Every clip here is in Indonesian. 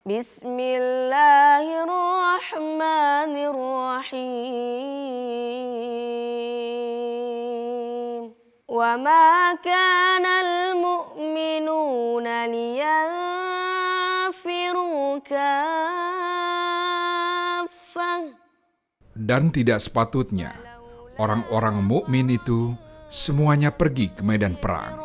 Bismillahirrahmanirrahim. Wa ma kana al-mu'minuna liyanfiru kaffah. Dan tidak sepatutnya orang-orang mukmin itu semuanya pergi ke medan perang.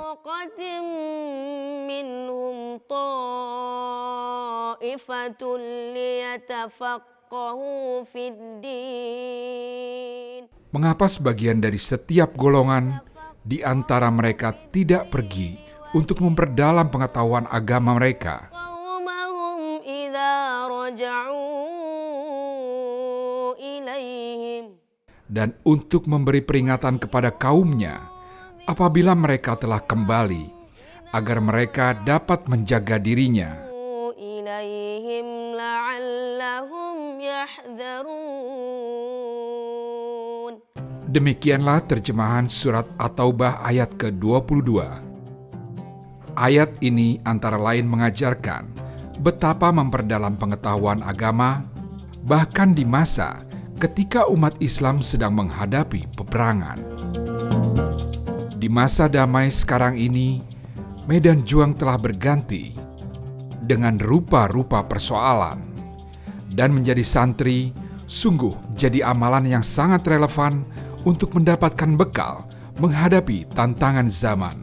Mengapa sebagian dari setiap golongan di antara mereka tidak pergi untuk memperdalam pengetahuan agama mereka? Dan untuk memberi peringatan kepada kaumnya apabila mereka telah kembali, agar mereka dapat menjaga dirinya. Demikianlah terjemahan surat At-Taubah ayat ke-22. Ayat ini antara lain mengajarkan betapa memperdalam pengetahuan agama, bahkan di masa ketika umat Islam sedang menghadapi peperangan. Di masa damai sekarang ini, medan juang telah berganti dengan rupa-rupa persoalan. Dan menjadi santri sungguh jadi amalan yang sangat relevan untuk mendapatkan bekal menghadapi tantangan zaman.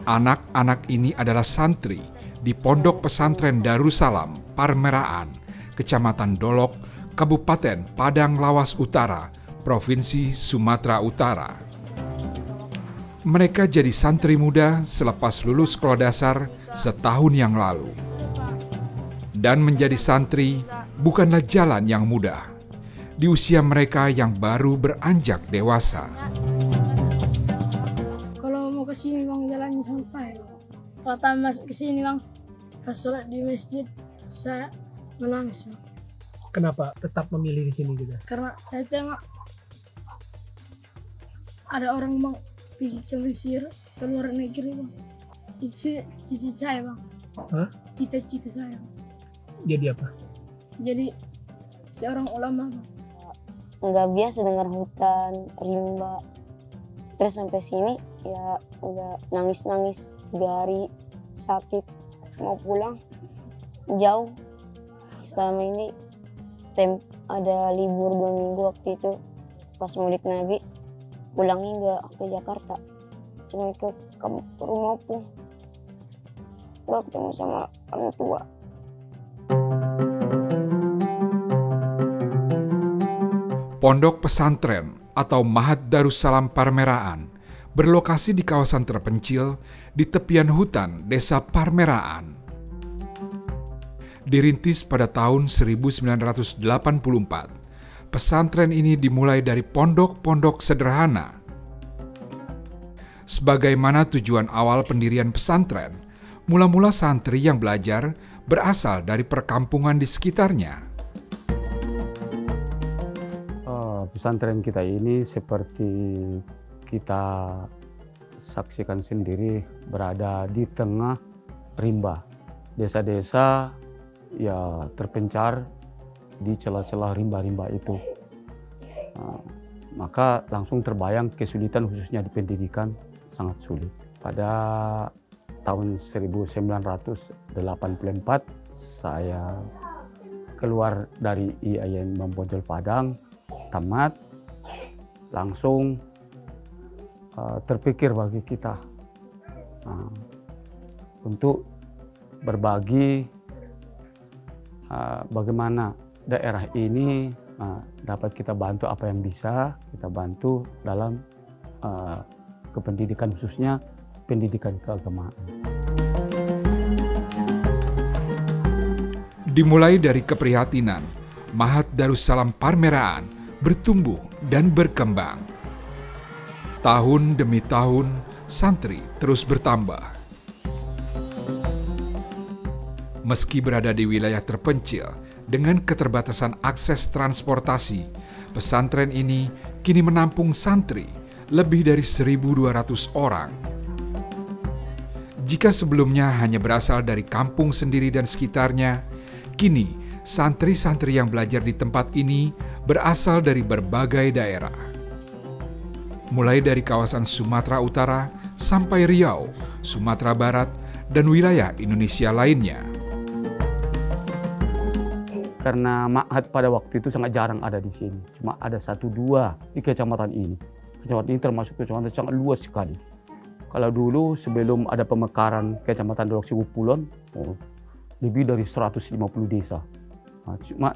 Anak-anak ini adalah santri di Pondok Pesantren Darussalam Parmeraan, Kecamatan Dolok, Kabupaten Padang Lawas Utara, Provinsi Sumatera Utara. Mereka jadi santri muda selepas lulus sekolah dasar setahun yang lalu. Dan menjadi santri bukanlah jalan yang mudah di usia mereka yang baru beranjak dewasa. Kalau mau ke sini bang, jalannya sampai. Kalau tak masuk ke sini bang, pas sholat di masjid, saya menangis bang. Kenapa tetap memilih di sini juga? Karena saya tengok ada orang bang pergi ke Mesir, ke luar negeri bang. Itu cita-cita saya bang. Hah? Cita-cita saya. Jadi apa? Jadi seorang ulama bang. Nggak biasa dengar hutan, rimba. Terus sampai sini ya udah nangis-nangis 3 hari, sakit, mau pulang jauh. Selama ini ada libur 2 minggu waktu itu pas Maulid Nabi, pulangnya nggak ke Jakarta, cuma ke rumah pun nggak ketemu sama orang tua. Pondok pesantren atau Mahat Darussalam Parmeraan berlokasi di kawasan terpencil di tepian hutan Desa Parmeraan. Dirintis pada tahun 1984, pesantren ini dimulai dari pondok-pondok sederhana. Sebagaimana tujuan awal pendirian pesantren, mula-mula santri yang belajar berasal dari perkampungan di sekitarnya. Pesantren kita ini seperti kita saksikan sendiri berada di tengah rimba. Desa-desa ya terpencar di celah-celah rimba-rimba itu. Maka langsung terbayang kesulitan khususnya di pendidikan sangat sulit. Pada tahun 1984 saya keluar dari IAIN Membojol Padang, tamat, langsung terpikir bagi kita untuk berbagi bagaimana daerah ini dapat kita bantu apa yang bisa kita bantu dalam kependidikan, khususnya pendidikan keagamaan. Dimulai dari keprihatinan, Mahat Darussalam Parmeraan bertumbuh dan berkembang. Tahun demi tahun, santri terus bertambah. Meski berada di wilayah terpencil dengan keterbatasan akses transportasi, pesantren ini kini menampung santri lebih dari 1.200 orang. Jika sebelumnya hanya berasal dari kampung sendiri dan sekitarnya, kini santri-santri yang belajar di tempat ini berasal dari berbagai daerah. Mulai dari kawasan Sumatera Utara sampai Riau, Sumatera Barat, dan wilayah Indonesia lainnya. Karena ma'had pada waktu itu sangat jarang ada di sini. Cuma ada 1-2 di kecamatan ini. Kecamatan ini termasuk kecamatan sangat luas sekali. Kalau dulu sebelum ada pemekaran kecamatan Dolok Sigupulon, lebih dari 150 desa. Nah, cuma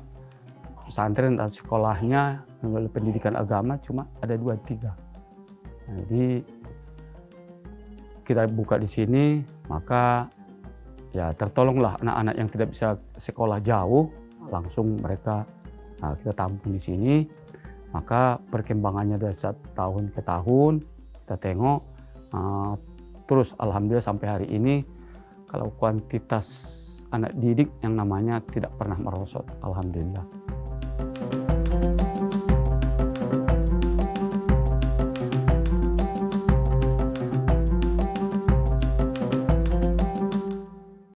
pesantren dan sekolahnya, pendidikan agama cuma ada 2-3. Nah, jadi kita buka di sini, maka ya tertolonglah anak-anak yang tidak bisa sekolah jauh, langsung mereka kita tampung di sini. Maka perkembangannya dari tahun ke tahun kita tengok, terus alhamdulillah sampai hari ini kalau kuantitas anak didik yang namanya tidak pernah merosot, alhamdulillah.